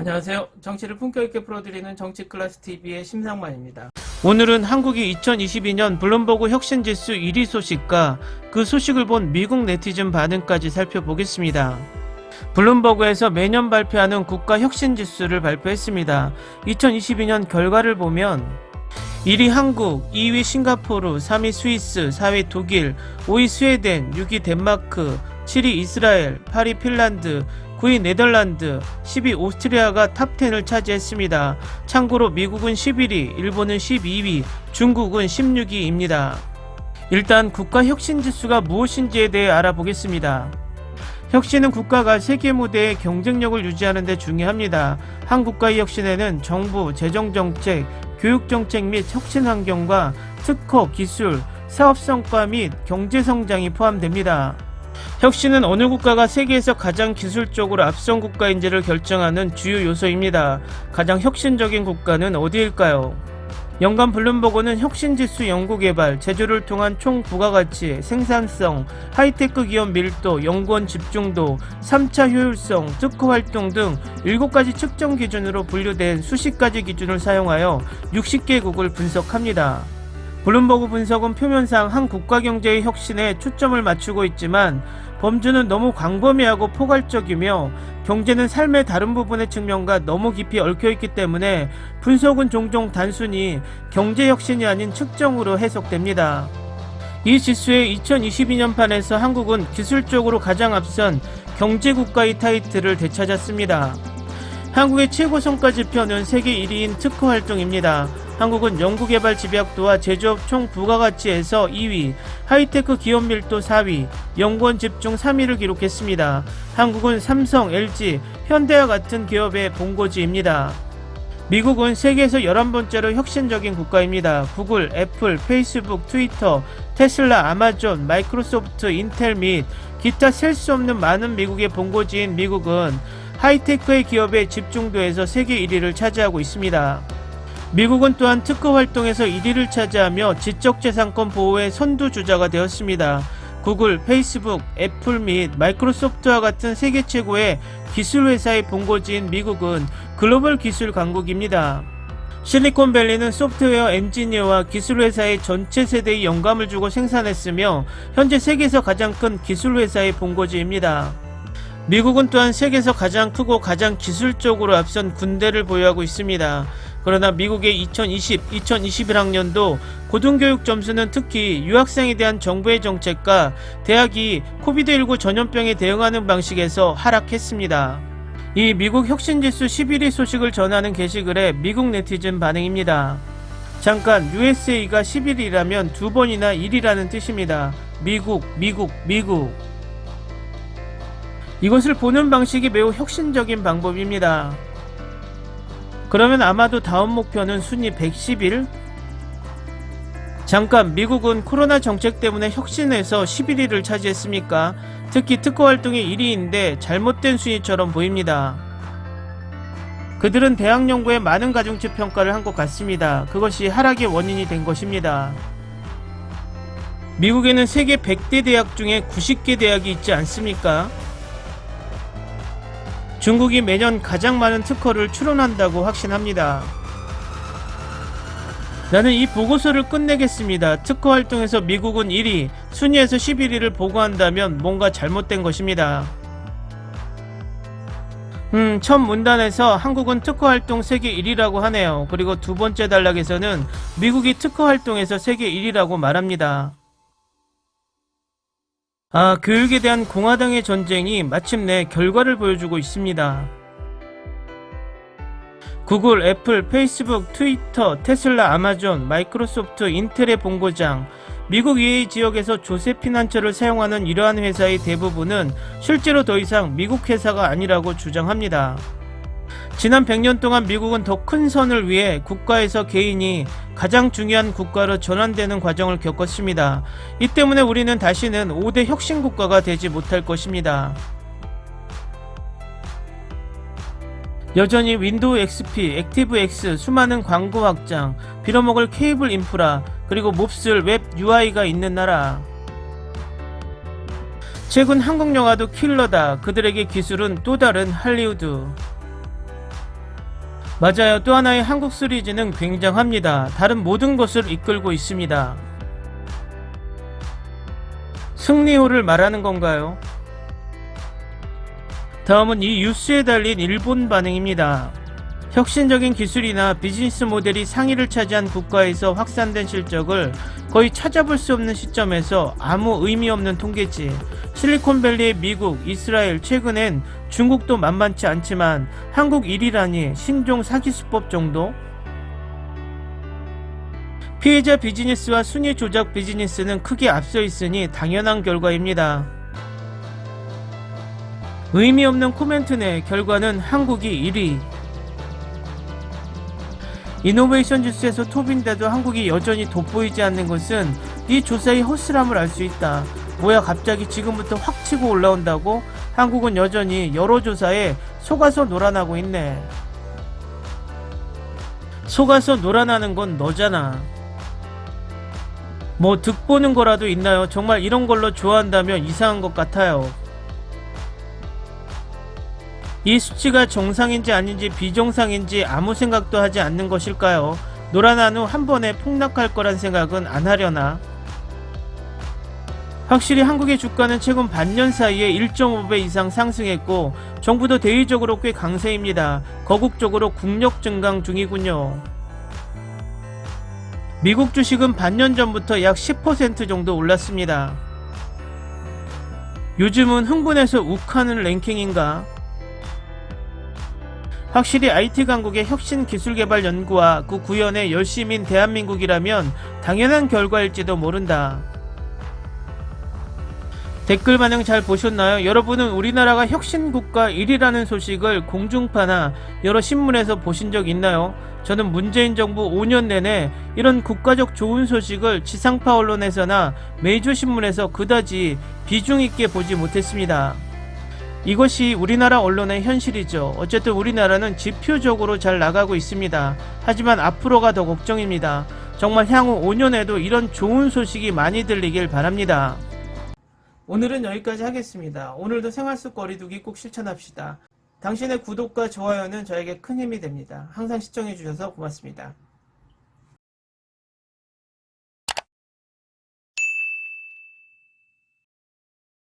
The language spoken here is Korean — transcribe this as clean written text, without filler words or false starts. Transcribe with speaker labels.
Speaker 1: 안녕하세요. 정치를 품격 있게 풀어드리는 정치클래스TV의 심상만입니다. 오늘은 한국이 2022년 블룸버그 혁신지수 1위 소식과 그 소식을 본 미국 네티즌 반응까지 살펴보겠습니다. 블룸버그에서 매년 발표하는 국가 혁신지수를 발표했습니다. 2022년 결과를 보면 1위 한국, 2위 싱가포르, 3위 스위스, 4위 독일, 5위 스웨덴, 6위 덴마크, 7위 이스라엘, 8위 핀란드, 9위 네덜란드, 10위 오스트리아가 탑10을 차지했습니다. 참고로 미국은 11위, 일본은 12위, 중국은 16위입니다. 일단 국가 혁신지수가 무엇인지에 대해 알아보겠습니다. 혁신은 국가가 세계 무대의 경쟁력을 유지하는 데 중요합니다. 한 국가의 혁신에는 정부, 재정정책, 교육정책 및 혁신 환경과 특허, 기술, 사업성과 및 경제성장이 포함됩니다. 혁신은 어느 국가가 세계에서 가장 기술적으로 앞선 국가인지를 결정하는 주요 요소입니다. 가장 혁신적인 국가는 어디일까요? 연간 블룸버그는 혁신지수 연구개발, 제조를 통한 총 부가가치, 생산성, 하이테크 기업 밀도, 연구원 집중도, 3차 효율성, 특허 활동 등 7가지 측정 기준으로 분류된 수십 가지 기준을 사용하여 60개국을 분석합니다. 블룸버그 분석은 표면상 한 국가 경제의 혁신에 초점을 맞추고 있지만 범주는 너무 광범위하고 포괄적이며 경제는 삶의 다른 부분의 측면과 너무 깊이 얽혀있기 때문에 분석은 종종 단순히 경제혁신이 아닌 측정으로 해석됩니다. 이 지수의 2022년 판에서 한국은 기술적으로 가장 앞선 경제국가의 타이틀을 되찾았습니다. 한국의 최고 성과 지표는 세계 1위인 특허 활동입니다. 한국은 연구개발 집약도와 제조업 총 부가가치에서 2위, 하이테크 기업 밀도 4위, 연구원 집중 3위를 기록했습니다. 한국은 삼성, LG, 현대와 같은 기업의 본고지입니다. 미국은 세계에서 11번째로 혁신적인 국가입니다. 구글, 애플, 페이스북, 트위터, 테슬라, 아마존, 마이크로소프트, 인텔 및 기타 셀 수 없는 많은 미국의 본고지인 미국은 하이테크의 기업의 집중도에서 세계 1위를 차지하고 있습니다. 미국은 또한 특허 활동에서 1위를 차지하며 지적재산권 보호의 선두주자가 되었습니다. 구글, 페이스북, 애플 및 마이크로소프트와 같은 세계 최고의 기술회사의 본고지인 미국은 글로벌 기술 강국입니다. 실리콘밸리는 소프트웨어 엔지니어와 기술회사의 전체 세대의 영감을 주고 생산했으며 현재 세계에서 가장 큰 기술회사의 본고지입니다. 미국은 또한 세계에서 가장 크고 가장 기술적으로 앞선 군대를 보유하고 있습니다. 그러나 미국의 2020-2021학년도 고등교육 점수는 특히 유학생에 대한 정부의 정책과 대학이 코비드19 전염병에 대응하는 방식에서 하락했습니다. 이 미국 혁신지수 11위 소식을 전하는 게시글에 미국 네티즌 반응입니다. 잠깐, USA가 11위라면 2번이나 1위라는 뜻입니다. 미국. 이것을 보는 방식이 매우 혁신적인 방법입니다. 그러면 아마도 다음 목표는 순위 111? 잠깐, 미국은 코로나 정책 때문에 혁신에서 11위를 차지했습니까? 특히 특허 활동이 1위인데 잘못된 순위처럼 보입니다. 그들은 대학 연구에 많은 가중치 평가를 한 것 같습니다. 그것이 하락의 원인이 된 것입니다. 미국에는 세계 100대 대학 중에 90개 대학이 있지 않습니까? 중국이 매년 가장 많은 특허를 출원한다고 확신합니다. 나는 이 보고서를 끝내겠습니다. 특허 활동에서 미국은 1위, 순위에서 11위를 보고한다면 뭔가 잘못된 것입니다. 첫 문단에서 한국은 특허 활동 세계 1위라고 하네요. 그리고 두 번째 단락에서는 미국이 특허 활동에서 세계 1위라고 말합니다. 교육에 대한 공화당의 전쟁이 마침내 결과를 보여주고 있습니다. 구글, 애플, 페이스북, 트위터, 테슬라, 아마존, 마이크로소프트, 인텔의 본고장, 미국 EA 지역에서 조세피난처를 사용하는 이러한 회사의 대부분은 실제로 더 이상 미국 회사가 아니라고 주장합니다. 지난 100년 동안 미국은 더 큰 선을 위해 국가에서 개인이 가장 중요한 국가로 전환되는 과정을 겪었습니다. 이 때문에 우리는 다시는 5대 혁신 국가가 되지 못할 것입니다. 여전히 윈도우 XP, 액티브X, 수많은 광고 확장, 빌어먹을 케이블 인프라, 그리고 몹쓸 웹 UI가 있는 나라. 최근 한국 영화도 킬러다. 그들에게 기술은 또 다른 할리우드. 맞아요. 또 하나의 한국 시리즈는 굉장합니다. 다른 모든 것을 이끌고 있습니다. 승리호를 말하는 건가요? 다음은 이 뉴스에 달린 일본 반응입니다. 혁신적인 기술이나 비즈니스 모델이 상위를 차지한 국가에서 확산된 실적을 거의 찾아볼 수 없는 시점에서 아무 의미 없는 통계치. 실리콘밸리의 미국, 이스라엘, 최근엔 중국도 만만치 않지만 한국 1위라니 신종 사기수법 정도? 피해자 비즈니스와 순위 조작 비즈니스는 크게 앞서 있으니 당연한 결과입니다. 의미 없는 코멘트 내 결과는 한국이 1위. 이노베이션 뉴스에서 톱인데도 한국이 여전히 돋보이지 않는 것은 이 조사의 허술함을 알 수 있다. 뭐야 갑자기 지금부터 확 치고 올라온다고? 한국은 여전히 여러 조사에 속아서 놀아나고 있네. 속아서 놀아나는 건 너잖아. 뭐 득보는 거라도 있나요? 정말 이런 걸로 좋아한다면 이상한 것 같아요. 이 수치가 정상인지 아닌지 비정상인지 아무 생각도 하지 않는 것일까요? 놀아난 후 한 번에 폭락할 거란 생각은 안 하려나? 확실히 한국의 주가는 최근 반년 사이에 1.5배 이상 상승했고 정부도 대외적으로 꽤 강세입니다. 거국적으로 국력 증강 중이군요. 미국 주식은 반년 전부터 약 10% 정도 올랐습니다. 요즘은 흥분해서 욱하는 랭킹인가? 확실히 IT 강국의 혁신 기술 개발 연구와 그 구현에 열심인 대한민국이라면 당연한 결과일지도 모른다. 댓글 반응 잘 보셨나요? 여러분은 우리나라가 혁신국가 1위라는 소식을 공중파나 여러 신문에서 보신 적 있나요? 저는 문재인 정부 5년 내내 이런 국가적 좋은 소식을 지상파 언론에서나 메이저 신문에서 그다지 비중 있게 보지 못했습니다. 이것이 우리나라 언론의 현실이죠. 어쨌든 우리나라는 지표적으로 잘 나가고 있습니다. 하지만 앞으로가 더 걱정입니다. 정말 향후 5년에도 이런 좋은 소식이 많이 들리길 바랍니다. 오늘은 여기까지 하겠습니다. 오늘도 생활 속 거리두기 꼭 실천합시다. 당신의 구독과 좋아요는 저에게 큰 힘이 됩니다. 항상 시청해주셔서 고맙습니다.